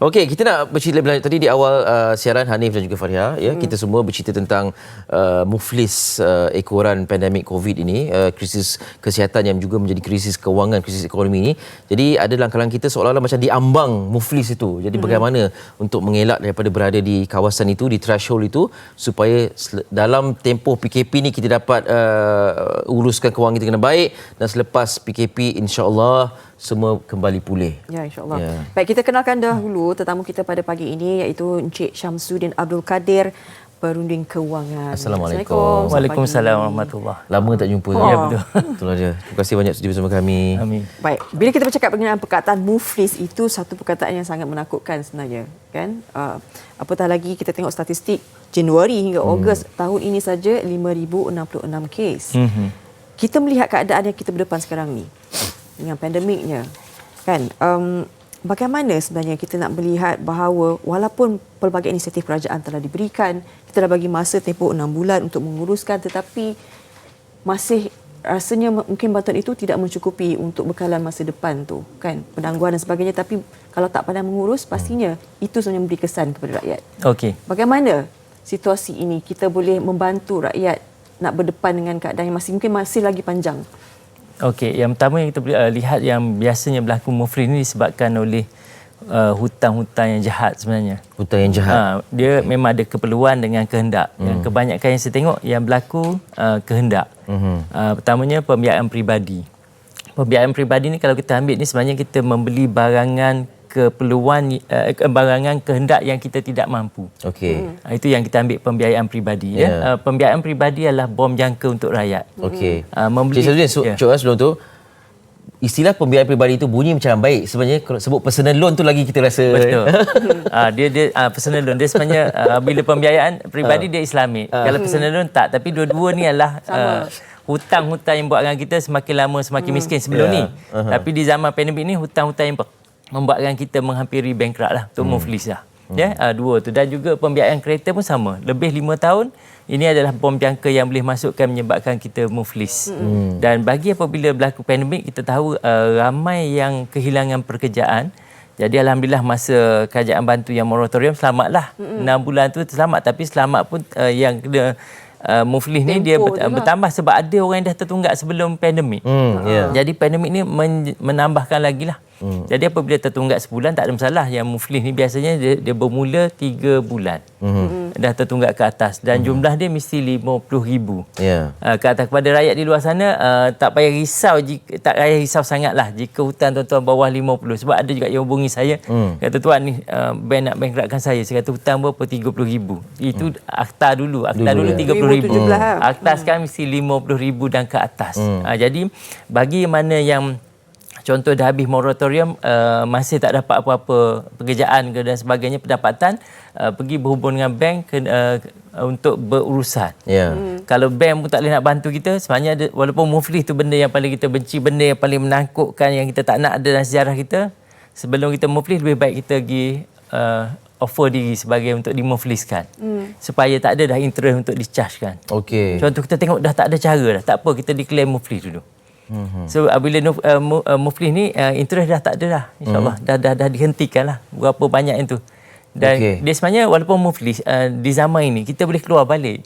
Okey, kita nak bercerita lebih lanjut. Tadi di awal siaran Hanif dan juga Faria, ya, kita semua bercerita tentang muflis ekoran pandemik COVID ini, krisis kesihatan yang juga menjadi krisis kewangan, krisis ekonomi ini. Jadi ada langkah-langkah kita seolah-olah macam diambang muflis itu. Jadi bagaimana untuk mengelak daripada berada di kawasan itu, di threshold itu, supaya dalam tempoh PKP ni kita dapat uruskan kewangan kita dengan baik, dan selepas PKP insya-Allah semua kembali pulih. Ya, insya-Allah. Ya. Baik, kita kenalkan dahulu tetamu kita pada pagi ini iaitu Encik Syamsuddin Abdul Kadir, Perunding Kewangan. Assalamualaikum. Waalaikumsalam warahmatullahi. Lama tak jumpa. Ya, betul. Itulah dia. Terima kasih banyak sudi bersama kami. Amin. Baik, bila kita bercakap mengenai perkataan muflis, itu satu perkataan yang sangat menakutkan sebenarnya, kan? Apatah lagi kita tengok statistik Januari hingga Ogos tahun ini saja 5,066 kes. Kita melihat keadaan yang kita berdepan sekarang ni dengan pandemiknya, kan? Bagaimana sebenarnya kita nak melihat bahawa walaupun pelbagai inisiatif kerajaan telah diberikan, kita dah bagi masa tempoh 6 bulan untuk menguruskan, tetapi masih rasanya mungkin bantuan itu tidak mencukupi untuk bekalan masa depan tu, kan? Penangguhan dan sebagainya, tapi kalau tak pandai mengurus, pastinya itu sebenarnya memberi kesan kepada rakyat. Okey. Bagaimana situasi ini kita boleh membantu rakyat nak berdepan dengan keadaan yang mungkin masih lagi panjang? Okey, yang pertama yang kita boleh lihat yang biasanya berlaku muflis ini disebabkan oleh hutang-hutang yang jahat sebenarnya. Hutang yang jahat. Dia memang ada keperluan dengan kehendak. Yang kebanyakan yang saya tengok yang berlaku kehendak. Pertamanya pembiayaan peribadi. Pembiayaan peribadi ni kalau kita ambil ni sebenarnya kita membeli barangan keperluan, barangan kehendak yang kita tidak mampu. Okey. Itu yang kita ambil pembiayaan peribadi. Ya. Pembiayaan peribadi adalah bom jangka untuk rakyat. Okey. Membeli. Cik Syamsuddin, sebelum tu, istilah pembiayaan peribadi itu bunyi macam baik. Sebenarnya kalau sebut personal loan tu lagi kita rasa. Betul. Dia personal loan. Dia sebenarnya bila pembiayaan peribadi dia Islamik. Kalau personal loan tak. Tapi dua-dua ni adalah hutang-hutang yang buatkan kita semakin lama semakin miskin sebelum ni. Tapi di zaman pandemik ni hutang-hutang yang membuatkan kita menghampiri bankrupt lah. Itu muflis lah. Ya, dua tu. Dan juga pembiayaan kereta pun sama. Lebih 5 tahun, ini adalah bom jangka yang boleh masukkan menyebabkan kita muflis. Dan bagi apabila berlaku pandemik, kita tahu ramai yang kehilangan pekerjaan. Jadi alhamdulillah masa kerajaan bantu yang moratorium, selamatlah. 6 bulan tu selamat. Tapi selamat pun yang kena muflis ni dia bertambah sebab ada orang yang dah tertunggak sebelum pandemik. Jadi pandemik ni menambahkan lagi lah. Jadi apabila tertunggak sebulan tak ada masalah. Yang muflis ni biasanya dia bermula 3 bulan. Dah tertunggak ke atas dan jumlah dia mesti 50,000. Ke atas. Kepada rakyat di luar sana tak payah risau, tak payah risau sangatlah jika hutang tuan-tuan bawah 50. Sebab ada juga yang hubungi saya, kata tuan ni bank nak bankruptkan saya. Saya kata hutang berapa? 30,000. Itu akta dulu. Akta dulu 30,000. Akta sekarang mesti 50,000 dan ke atas. Jadi bagi mana yang contoh dah habis moratorium, masih tak dapat apa-apa pekerjaan ke dan sebagainya, pendapatan, pergi berhubung dengan bank untuk berurusan. Kalau bank pun tak boleh nak bantu kita, sebenarnya walaupun muflis tu benda yang paling kita benci, benda yang paling menakutkan, yang kita tak nak ada dalam sejarah kita, sebelum kita muflis lebih baik kita pergi offer diri sebagai untuk dimufliskan. Supaya tak ada dah interest untuk di-charge kan. Contoh kita tengok dah tak ada cara dah, tak apa kita declare muflis dulu. So bila muflis ni interest dah tak ada dah, insyaAllah dah dihentikan lah berapa banyak itu. Dan dia sebenarnya walaupun muflis di zaman ini kita boleh keluar balik.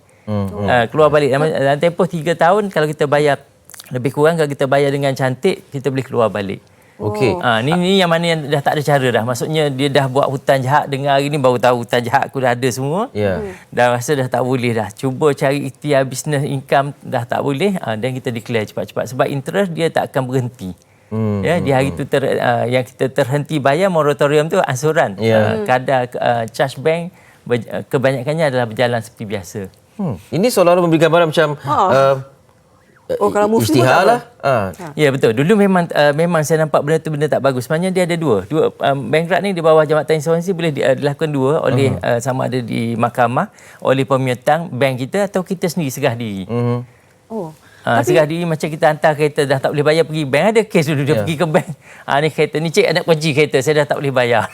Keluar balik dalam tempoh 3 tahun. Kalau kita bayar lebih kurang, kalau kita bayar dengan cantik, kita boleh keluar balik. Ni yang mana yang dah tak ada cara dah. Maksudnya dia dah buat hutang jahat, dengar hari ni baru tahu hutang jahat aku dah ada semua. Dah rasa dah tak boleh dah. Cuba cari ikhtiar business income dah tak boleh, dan kita declare cepat-cepat. Sebab interest dia tak akan berhenti. Di hari tu yang kita terhenti bayar moratorium tu ansuran. Kadar charge bank kebanyakannya adalah berjalan seperti biasa. Ini seolah-olah memberi gambaran macam kalau muflis istihar lah. Ya, betul. Dulu memang saya nampak benda tu benda tak bagus. Sebenarnya dia ada dua bankrupt ni di bawah Jabatan Insolvensi boleh dilakukan dua oleh sama ada di mahkamah, oleh pemerintah, bank kita atau kita sendiri segah diri. Segah diri macam kita hantar kereta dah tak boleh bayar, pergi bank. Ada kes dulu dia pergi ke bank. Ni kereta ni cik ada kunci kereta, saya dah tak boleh bayar.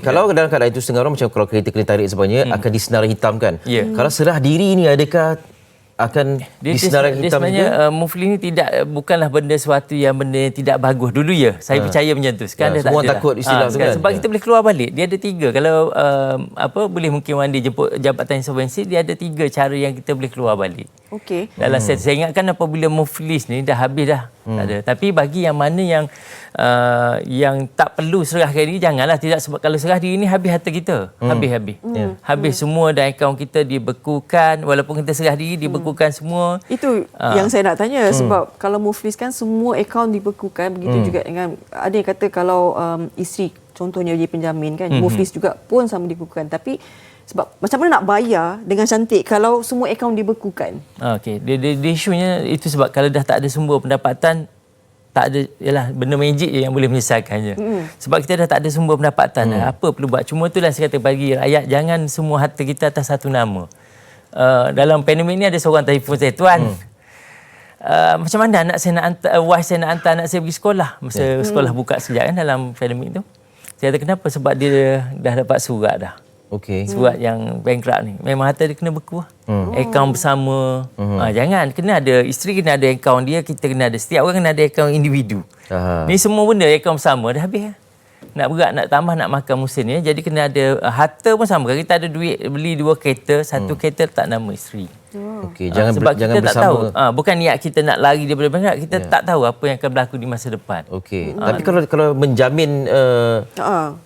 Kalau dalam keadaan itu setengah orang macam kalau kereta kena tarik sebagainya akan disenar hitam kan. Kalau serah diri ni adakah akan Dia disenarai hitam sebenarnya muflis ni bukanlah benda sesuatu yang benda yang tidak bagus. Dulu ya, saya percaya macam tu. Sekarang dah tak semua ada takut dah. istilah tu Sekarang kan. sebab kita boleh keluar balik. Dia ada 3. Kalau boleh mungkin Wandi jemput Jabatan Insolvensi, dia ada 3 cara yang kita boleh keluar balik. Okey. Dalam saya ingatkan apabila muflis ni dah habis dah. Tak ada. Tapi bagi yang mana yang tak perlu serahkan diri, janganlah. Tidak, sebab kalau serah diri ni habis harta kita. Habis. Habis semua dan akaun kita dibekukan. Walaupun kita serah diri, dibekukan semua. Itu yang saya nak tanya sebab kalau muflis kan semua akaun dibekukan, begitu juga dengan ada yang kata kalau isteri contohnya dia penjamin kan, muflis juga pun sama dibekukan. Tapi sebab macam mana nak bayar dengan cantik kalau semua akaun dibekukan? Okey, dia isunya itu sebab kalau dah tak ada sumber pendapatan, tak ada, yalah, benda magic je yang boleh menyelesaikannya. Sebab kita dah tak ada sumber pendapatan, apa perlu buat? Cuma itulah saya kata bagi rakyat, jangan semua harta kita atas satu nama. Dalam pandemik ni ada seorang telefon saya, tuan, macam mana anak saya nak hantar, wife saya nak hantar anak saya pergi sekolah masa sekolah buka sekejap kan dalam pandemik tu. Saya kata kenapa? Sebab dia dah dapat surat dah. Okey. Surat yang bankrupt ni. Memang harta dia kena beku lah. Akaun bersama. Jangan. Kena ada, isteri kena ada akaun dia, kita kena ada. Setiap orang kena ada akaun individu. Ni semua benda akaun bersama dah habis. Nak berat, nak tambah, nak makan musim ni. Jadi kena ada, harta pun sama. Kalau kita ada duit beli 2 kereta, 1 kereta letak nama isteri. Okey, jangan sebab jangan kita tak bersama. tahu. Bukan niat kita nak lari daripada bankrupt. Kita tak tahu apa yang akan berlaku di masa depan. Okey. Tapi kalau menjamin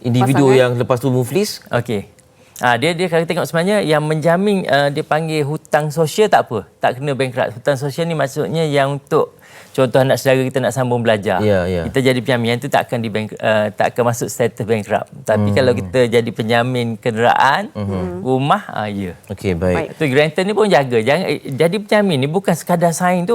individu pasangan. yang lepas tu muflis, Okey. Dia kalau tengok sebenarnya yang menjamin dia panggil hutang sosial tak apa. Tak kena bankrupt. Hutang sosial ni maksudnya yang untuk contoh anak saudara kita nak sambung belajar. Kita jadi penjamin, yang tu tak akan tak akan masuk status bankrupt. Tapi kalau kita jadi penjamin kenderaan, rumah, ya. okey, baik. Tu grantor ni pun jaga. Jangan jadi penjamin ni bukan sekadar sign tu.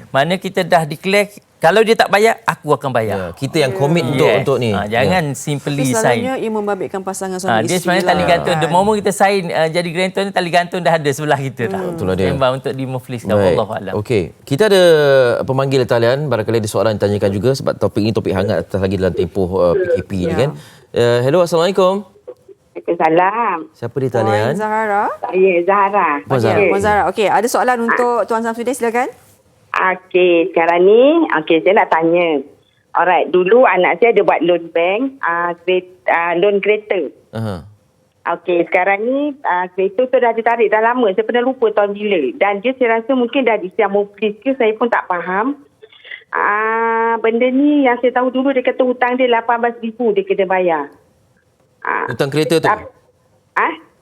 Mana kita dah declare, kalau dia tak bayar, aku akan bayar. Kita yang komit untuk ni. Jangan simply Tapi sign. selalunya ia membabitkan pasangan suami Dia isteri sebenarnya tali gantung. The moment kita sign jadi grantor ni, tali gantung dah ada sebelah kita dah. Itulah dia. Memang untuk dimufliskan. Baik. Wallahu a'lam. Okey, kita ada pemanggil talian, barangkali ada soalan ditanyakan juga sebab topik ini topik hangat atas lagi dalam tempoh PKP ni kan. Hello, Assalamualaikum. Waalaikumsalam. Siapa di talian? Puan Zahara. Saya Zahra. Puan Zahra. Puan Zahra. Okey, ada soalan untuk Tuan Samsudin, silakan. Okey, sekarang ni, saya nak tanya. Alright, dulu anak saya ada buat loan bank, loan kereta. Okey, sekarang ni kereta tu dah ditarik dah lama. Saya pernah lupa tahun bila. Dan dia saya rasa mungkin dah disiap muflis ke, saya pun tak faham. Benda ni yang saya tahu dulu, dia kata hutang dia 18,000 dia kena bayar. Hutang kereta tu?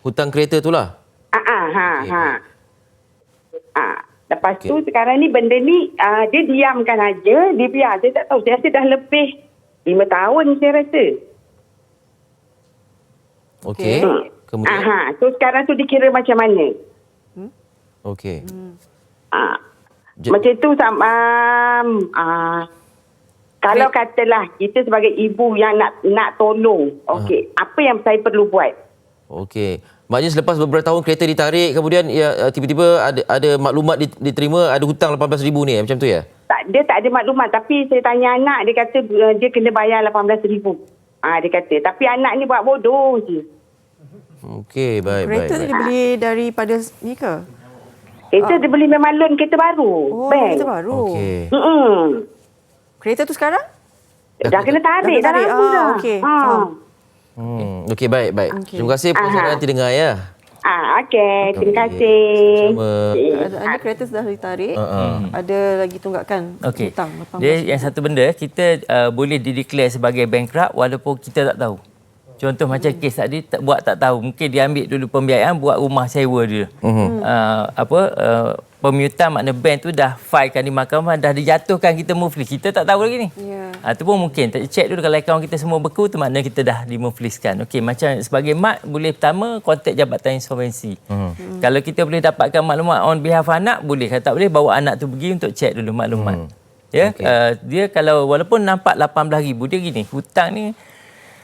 Hutang kereta tu lah? Lepas tu sekarang ni benda ni dia diamkan aja, dia biar. Saya tak tahu, saya rasa dah lebih 5 tahun saya rasa. Okey. Kemudian? So sekarang tu dikira macam mana? Okey. Macam tu kalau katalah kita sebagai ibu yang nak tolong, okey, apa yang saya perlu buat? Okey. Maknanya selepas beberapa tahun kereta ditarik, kemudian tiba-tiba ada maklumat diterima ada hutang 18,000 ni, macam tu ya? Dia tak ada maklumat, tapi saya tanya anak, dia kata dia kena bayar 18,000. Dia kata, tapi anak ni buat bodoh je. Okey, baik. Kereta tu dia beli daripada ni ke? Kereta dia beli memang loan kereta baru. Kereta baru. Okey. Kereta tu sekarang? Dah kena tarik, dah lama dah. Okey. Okey, baik. Okey. Terima kasih Puan Zahra, nanti dengar ya. Okey, terima kasih. Ada kereta sudah ditarik, ada lagi tunggakan Okey. hutang. Dia yang satu benda, kita boleh dideclare sebagai bankrupt walaupun kita tak tahu. Contoh macam kes tadi, buat tak tahu. Mungkin dia ambil dulu pembiayaan buat rumah sewa dia. Pemyutan makna bank tu dah filekan di mahkamah, dah dijatuhkan, kita muflis. Kita tak tahu lagi ni. Itu pun mungkin. Check dulu kalau akaun kita semua beku, tu makna kita dah dimufliskan. Okey, macam sebagai mak, boleh pertama kontak Jabatan Insolvensi. Kalau kita boleh dapatkan maklumat on behalf anak, boleh. Kalau tak boleh, bawa anak tu pergi untuk check dulu maklumat. Dia kalau walaupun nampak 18,000, dia gini, hutang ni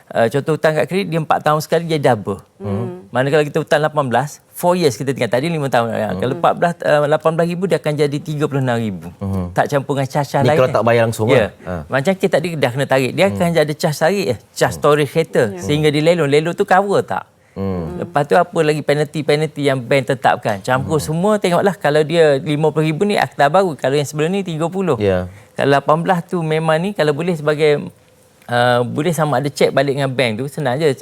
contoh hutang kat kredit dia 4 tahun sekali dia double. Mana kalau kita hutang 18, 4 years kita tinggal. Tadi 5 tahun. Kalau 18,000 dia akan jadi 36,000. Tak campur dengan charge lain. Ni kalau tak bayar langsung lah. Macam kes tadi dah kena tarik. Dia akan ada charge tarik, charge storage kereta. Sehingga dia lelong. Lelong tu cover tak? Lepas tu apa lagi penalty yang bank tetapkan. Campur semua, tengoklah kalau dia 50,000 ni akta baru. Kalau yang sebelum ni 30. Ya. Kalau 18 tu memang ni kalau boleh sebagai boleh sama ada cek balik dengan bank tu, senang je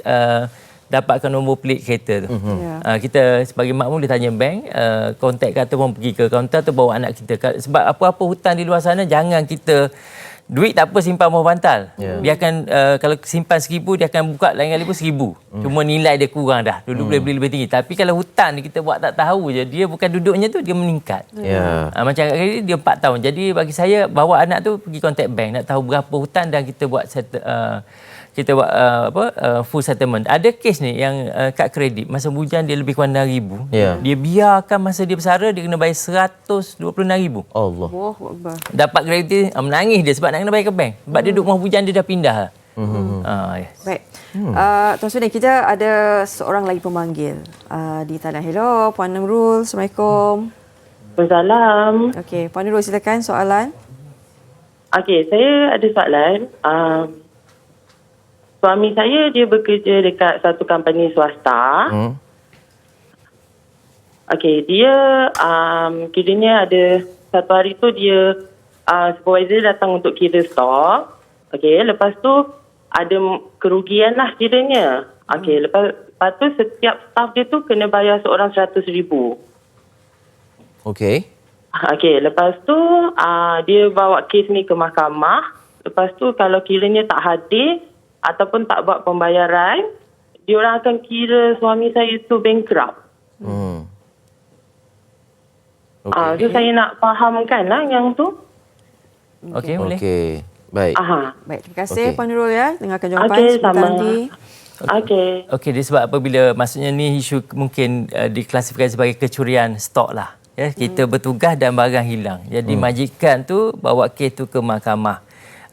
dapatkan nombor pelik kereta tu. Kita sebagai makmum dia tanya bank, kontak ke ataupun pergi ke kaunter atau bawa anak kita. Sebab apa-apa hutang di luar sana jangan kita duit tak apa simpan bawah bantal. Dia akan kalau simpan 1,000 dia akan buka lain kali pun 1,000. Cuma nilai dia kurang dah. Dulu boleh beli lebih tinggi. Tapi kalau hutang ni kita buat tak tahu je, dia bukan duduknya tu dia meningkat. Macam kat kali dia 4 tahun. Jadi bagi saya bawa anak tu pergi contact bank nak tahu berapa hutang dan kita buat kita buat full settlement. Ada kes ni yang kad kredit masa hujan dia lebih kurang 6,000. Dia biarkan masa dia bersara dia kena bayar 126,000. Allah. Allahuakbar. Dapat kredit menangis dia sebab nak kena bayar ke bank. Sebab dia duduk rumah hujan dia dah pindah. Yes. Baik. Tuan Sudir, kita ada seorang lagi pemanggil di talian. Hello, Puan Nurul. Assalamualaikum. Salam. Okey, Puan Nurul silakan soalan. Okey, saya ada soalan. Suami saya dia bekerja dekat satu company swasta. Okey, dia kiranya ada satu hari tu dia supervisor datang untuk kira stok. Okey, lepas tu ada kerugian lah kiranya. Okey, lepas tu setiap staff dia tu kena bayar seorang 100,000. Okey. Okey, lepas tu dia bawa kes ni ke mahkamah. Lepas tu kalau kiranya tak hadir ataupun tak buat pembayaran, diorang akan kira suami saya tu bankrupt. So saya nak fahamkan lah yang tu. Okey, boleh. Okey. Baik. Baik, terima kasih Puan Nurul ya. Dengarkan jawapan Okey, sebentar sama. nanti. Okey, dia sebab apabila maksudnya ni isu mungkin diklasifikasi sebagai kecurian stok lah. Ya, kita bertugas dan barang hilang. Jadi majikan tu bawa kes tu ke mahkamah.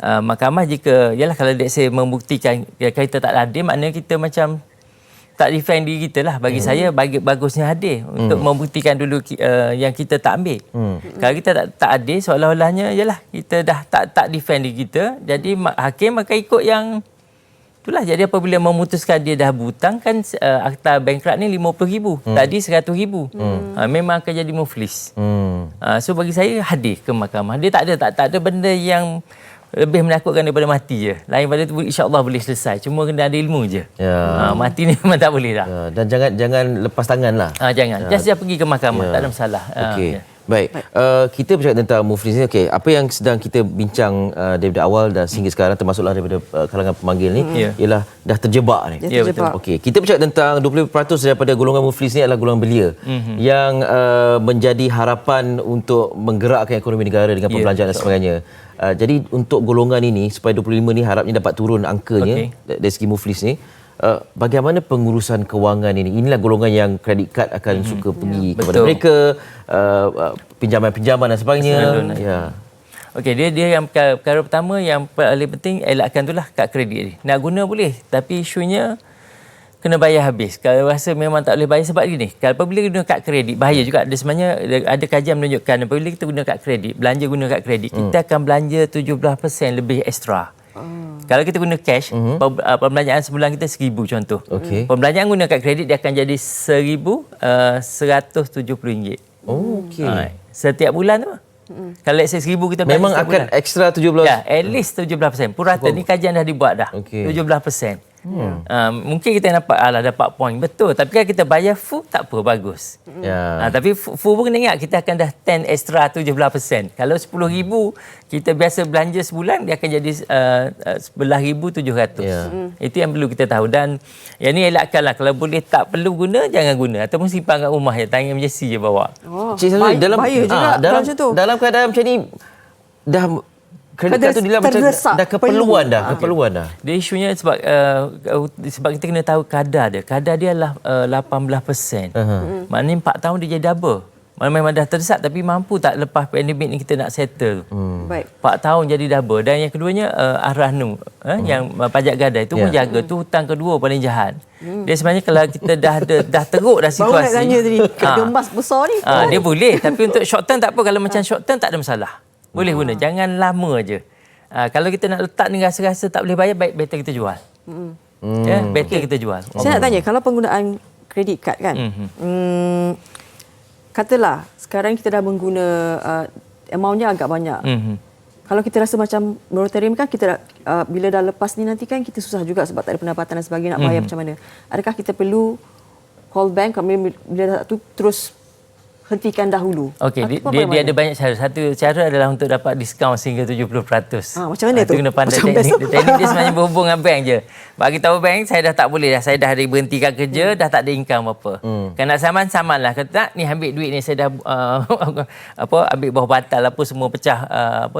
Mahkamah jika yalah kalau saya membuktikan kita tak hadir, maknanya kita macam tak defend diri kita lah. Bagi saya bagusnya hadir untuk membuktikan dulu yang kita tak ambil. Kalau kita tak hadir seolah-olahnya yalah kita dah tak defend diri kita. Jadi hakim akan ikut yang itulah. Jadi apabila memutuskan dia dah berhutang kan akta bankrupt ni 50,000. Tadi 100,000. Memang akan jadi muflis. So bagi saya hadir ke mahkamah. Dia tak ada benda yang lebih menakutkan daripada mati je. Lain pada tu insya-Allah boleh selesai. Cuma kena ada ilmu je. Mati ni memang tak boleh dah. Dan jangan lepas tangan lah. Jangan. Just pergi ke mahkamah. Tak ada masalah. Okey. Baik. Kita bercakap tentang muflis ni. Okey, apa yang sedang kita bincang daripada awal dan sehingga sekarang termasuklah daripada kalangan pemanggil ni ialah dah terjebak ni. Ya, betul. Okey, kita bercakap tentang 20% daripada golongan muflis ni adalah golongan belia yang menjadi harapan untuk menggerakkan ekonomi negara dengan perbelanjaan dan sebagainya. Jadi untuk golongan ini supaya 25 ni harapnya dapat turun angkanya dari segi muflis ni. Bagaimana pengurusan kewangan ini? Inilah golongan yang kredit kad akan suka pergi kepada mereka, pinjaman-pinjaman dan sebagainya. Okey, dia yang perkara pertama yang paling penting elakkan itulah kad kredit ni. Nak guna boleh, tapi isunya kena bayar habis. Kalau rasa memang tak boleh bayar sebab gini, kalau apabila guna kad kredit bahaya juga. Ada sebenarnya ada kajian menunjukkan apabila kita guna kad kredit, belanja guna kad kredit, kita akan belanja 17% lebih ekstra. Kalau kita guna cash, pembelanjaan sebulan kita 1,000 contoh. Pembelanjaan guna kad kredit dia akan jadi RM1,170. Setiap bulan tu. Kalau let's say 1,000 kita memang akan bulan, ekstra 17%. Ya, at least 17%. Purata ni kajian dah dibuat dah. 17%. Mungkin kita dapat poin betul, tapi kalau kita bayar full tak apa, bagus. Tapi full pun kena ingat kita akan dah 10 extra 17%. Kalau 10,000 kita biasa belanja sebulan dia akan jadi 11,700. Itu yang perlu kita tahu. Dan yang ni elakkanlah, kalau boleh tak perlu guna jangan guna ataupun simpan kat rumah je, tangan emergency je bawa. Dalam keadaan macam ni dah kredit kad tu dia macam dah keperluan dah. Dia isunya sebab kita kena tahu kadar dia. Kadar dia adalah 18%. Maknanya 4 tahun dia jadi double. Memang dah terdesak tapi mampu tak lepas pandemik ni kita nak settle. Baik. 4 tahun jadi double. Dan yang keduanya Ar-Rahnu yang pajak gadai tu menjaga tu hutang kedua paling jahat. Dia sebenarnya kalau kita dah teruk dah situasi. Baru nak tanya tadi, ada emas besar ni. Dia boleh tapi untuk short term tak apa. Kalau macam short term tak ada masalah. Boleh guna, jangan lama je. Kalau kita nak letak ni rasa-rasa tak boleh bayar, better kita jual. Better kita jual. Saya nak tanya, kalau penggunaan kredit kad kan. Katalah sekarang kita dah mengguna amount-nya agak banyak. Kalau kita rasa macam moratorium kan kita bila dah lepas ni nanti kan kita susah juga sebab tak ada pendapatan dan sebagainya nak bayar macam mana. Adakah kita perlu call bank bila dah tu terus hentikan dahulu? Okey, dia ada banyak cara. Satu cara adalah untuk dapat diskaun sehingga 70%. Macam mana tu? Itu kena pandai Macam teknik. best. Teknik dia sebenarnya berhubung dengan bank je. Bagi tahu bank, saya dah tak boleh dah. Saya dah berhentikan kerja, dah tak ada income apa. Kan nak saman lah. Kata tak, ni ambil duit ni saya dah ambil bawah batal apa semua pecah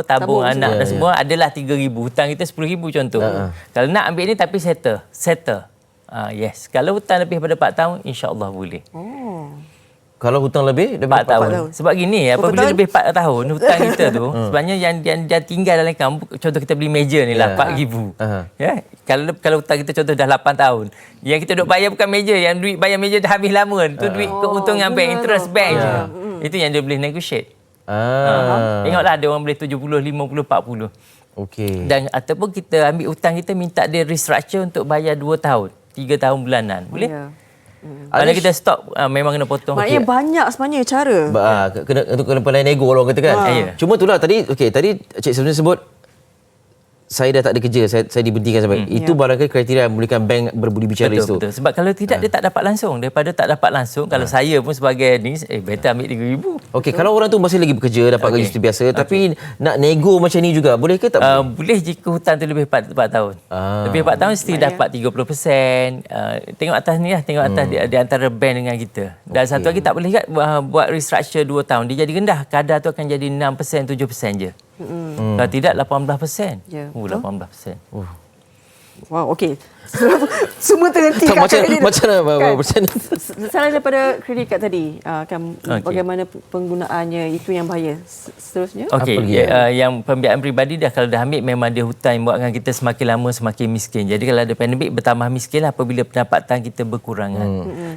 tabung anak dan semua adalah 3,000. Hutang kita 10,000 contoh. Kalau nak ambil ni tapi settle. Yes. Kalau hutang lebih daripada 4 tahun, insya-Allah boleh. Kalau hutang lebih 4 tahun. Sebab gini, apabila lebih 4 tahun hutang kita tu sebenarnya yang dia tinggal dalam akaun, contoh kita beli meja ni lah 4,000. Ya. Kalau hutang kita contoh dah 8 tahun. Yang kita duk bayar bukan meja, yang duit bayar meja dah habis lama. Tu duit keuntungan bank, interest bank je. Itu yang dia boleh negotiate. Tengoklah ada orang boleh 70, 50, 40. Okey. Dan ataupun kita ambil hutang kita minta dia restructure untuk bayar 2 tahun, 3 tahun bulanan. Boleh? Kalau kita stop memang kena potong. Maknanya banyak sebenarnya cara. Kena pandai nego orang kata kan. Cuma itulah tadi Cik sebenarnya sebut saya dah tak ada kerja, saya diberhentikan sampai. Itu barangkali kriteria yang membolehkan bank berbudi bicara itu. Betul. Sebab kalau tidak dia tak dapat langsung. Daripada tak dapat langsung, kalau saya pun sebagai ni better ambil 3,000. Okey, kalau orang tu masih lagi bekerja, dapat gaji seperti biasa, tapi nak nego macam ni juga, boleh ke tak boleh? Boleh jika hutang tu lebih 4 tahun. Lebih 4 tahun mesti dapat 30%. Tengok atas ni lah, tengok atas di antara bank dengan kita. Dan satu lagi tak boleh kat buat restructure 2 tahun. Dia jadi rendah. Kadar tu akan jadi 6%, 7% je. Kalau tidak 18%. 18%. Wow, okey. Semua terhenti kat macam mana persen? Selain daripada kredit kad tadi, bagaimana penggunaannya itu yang bahaya. Seterusnya? Okey, yang pembiayaan peribadi dah kalau dah ambil memang dia hutang yang buatkan kita semakin lama semakin miskin. Jadi kalau ada pandemik bertambah miskin lah apabila pendapatan kita berkurangan.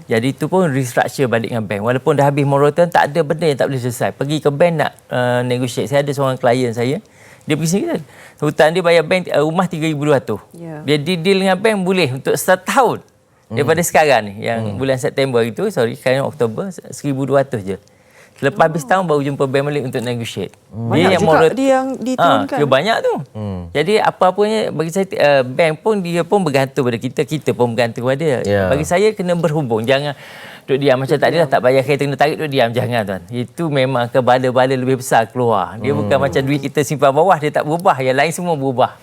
Jadi itu pun restructure balik dengan bank. Walaupun dah habis moratorium tak ada benda yang tak boleh selesai. Pergi ke bank nak negotiate. Saya ada seorang klien saya, dia pergi sini kan. Hutang dia bayar bank rumah 3,200. Dia deal dengan bank boleh untuk setahun. Daripada sekarang ni yang bulan September itu, sekarang Oktober 1,200 je. Lepas habis tahun baru jumpa bank balik untuk negotiate. Banyak juga dia yang diturunkan. Dia banyak tu. Jadi apa-apanya bagi saya bank pun dia pun bergantung pada kita pun bergantung pada dia. Bagi saya kena berhubung. Jangan duduk diam macam tadi lah tak bayar kereta kena tarik duduk diam, jangan tuan. Itu memang ke bala-bala lebih besar keluar. Dia bukan macam duit kita simpan bawah dia tak berubah, yang lain semua berubah.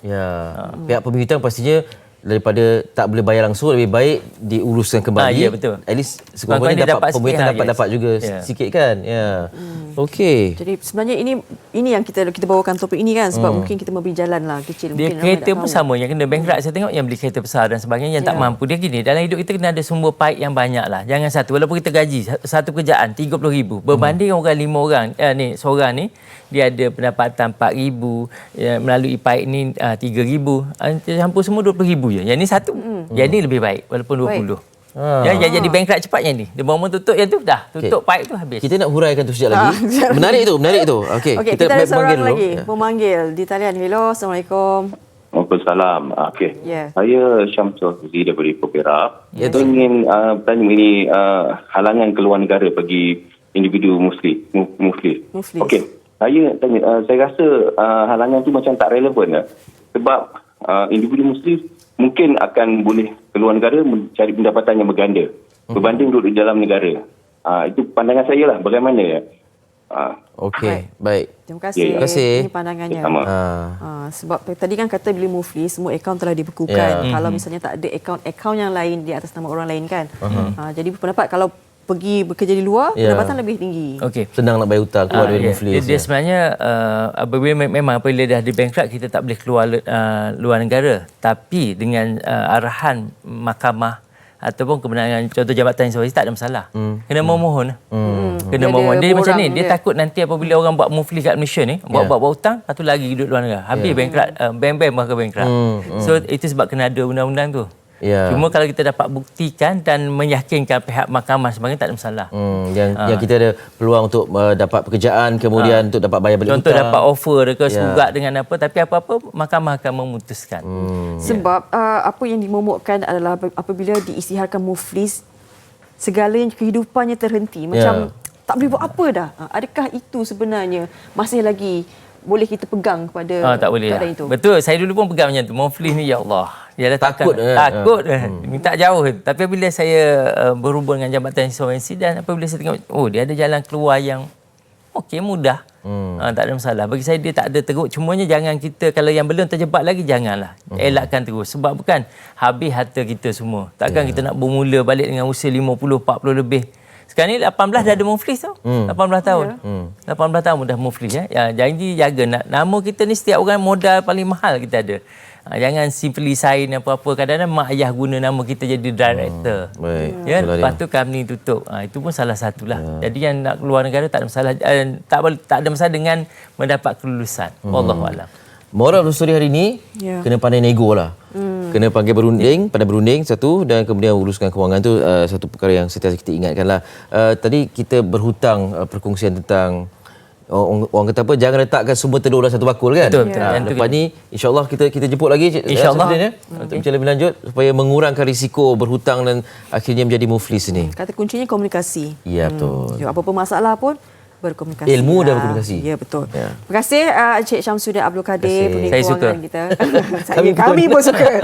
Pihak pemberi hutang pastinya daripada tak boleh bayar langsung lebih baik diuruskan kembali. Ya, betul. At least sekurang-kurangnya dapat pemerintah dapat juga sikit kan. Okey. Jadi sebenarnya ini yang kita bawakan topik ini kan sebab mungkin kita memberi jalan lah kecil. Dia mungkin kereta pun sama yang kena bankrupt. Saya tengok yang beli kereta besar dan sebagainya yang tak mampu. Dia gini, dalam hidup kita kena ada sumber paik yang banyak lah. Jangan satu. Walaupun kita gaji satu kerjaan 30,000 berbanding orang 5 orang seorang ni dia ada pendapatan 4,000 melalui paik ni 3,000 campur semua 20,000 je. Yang ni satu. Yang ni lebih baik walaupun 20. Yang jadi bankrupt cepatnya ni. Dia baru tutup yang tu dah. Tutup paip tu habis. Kita nak huraikan tu sekejap lagi. Menarik tu. Okey, kita ada seorang lagi memanggil di talian. Hello, Assalamualaikum. Waalaikumsalam. Okey. Saya Syamsul Huzi daripada Ipoh Perak. Saya ingin bertanya mengenai halangan keluar negara bagi individu muflis. Okey. Saya tanya, saya rasa halangan tu macam tak relevan sebab individu muslim mungkin akan boleh keluar negara mencari pendapatan yang berganda berbanding duduk di dalam negara. Itu pandangan saya lah. Bagaimana ya? Okey, baik. Terima kasih. Ini pandangannya. Sebab tadi kan kata bila muflis semua akaun telah dibekukan. Kalau misalnya tak ada akaun yang lain di atas nama orang lain kan. Jadi berpendapat kalau pergi bekerja di luar, pendapatan lebih tinggi. Okey. Senang nak bayar hutang keluar dari muflis. Dia sebenarnya memang apabila dah di bankrupt kita tak boleh keluar luar negara. Tapi dengan arahan mahkamah ataupun kebenaran contoh Jabatan Insolvensi tak ada masalah. Kena memohon. Kena memohon. Dia macam ni, dia takut nanti apabila orang buat muflis kat Malaysia ni, buat hutang, lepas tu lagi duduk luar negara. Habis bankrupt, bank-bank bakal bankrupt. So itu sebab kena ada undang-undang tu. Cuma kalau kita dapat buktikan dan meyakinkan pihak mahkamah sebagainya tak ada masalah. Yang kita ada peluang untuk dapat pekerjaan kemudian untuk dapat bayar balik contoh hutang. dapat offer ke surat dengan apa tapi apa-apa mahkamah akan memutuskan. Sebab apa yang dimomokkan adalah apabila diisytiharkan muflis segalanya kehidupannya terhenti. Macam tak boleh buat apa dah. Adakah itu sebenarnya masih lagi boleh kita pegang kepada tak boleh keadaan itu? Betul, saya dulu pun pegang macam tu. Muflis ni, ya Allah. Dia dah Takut, takut. Minta jauh. Tapi bila saya berhubung dengan Jabatan Insolvensi dan apabila saya tengok, dia ada jalan keluar yang okey, mudah. Tak ada masalah. Bagi saya dia tak ada teruk. Cumanya jangan kita, kalau yang belum terjebak lagi, janganlah. Elakkan terus. Sebab bukan habis harta kita semua. Takkan kita nak bermula balik dengan usia 50, 40 lebih. Sekarang ni 18 dah ada muflis tau. 18 tahun. 18 tahun dah muflis. Janji jaga. Nama kita ni setiap orang modal paling mahal kita ada. Jangan simply sign apa-apa. Kadang-kadang mak ayah guna nama kita jadi director. Lepas tu company tutup. Itu pun salah satulah. Jadi yang nak keluar negara tak ada masalah. Tak ada masalah dengan mendapat kelulusan. Wallahualam. Moral story hari ini, kena pandai nego lah. Kena pandai berunding satu, dan kemudian uruskan kewangan tu satu perkara yang sentiasa kita ingatkan lah. Tadi kita berhutang perkongsian tentang orang kata apa, jangan letakkan semua telur dalam satu bakul kan. Betul. Lepas ni insya-Allah kita jemput lagi insya-Allah untuk bincang lebih lanjut supaya mengurangkan risiko berhutang dan akhirnya menjadi muflis ni. Kata kuncinya komunikasi. Ya, betul. Apa-apa masalah pun berkomunikasi. Ilmu dan berkomunikasi. Ya, betul. Terima kasih Encik Syamsuddin Abdul Kadir, Saya suka. kita. Kami pun suka.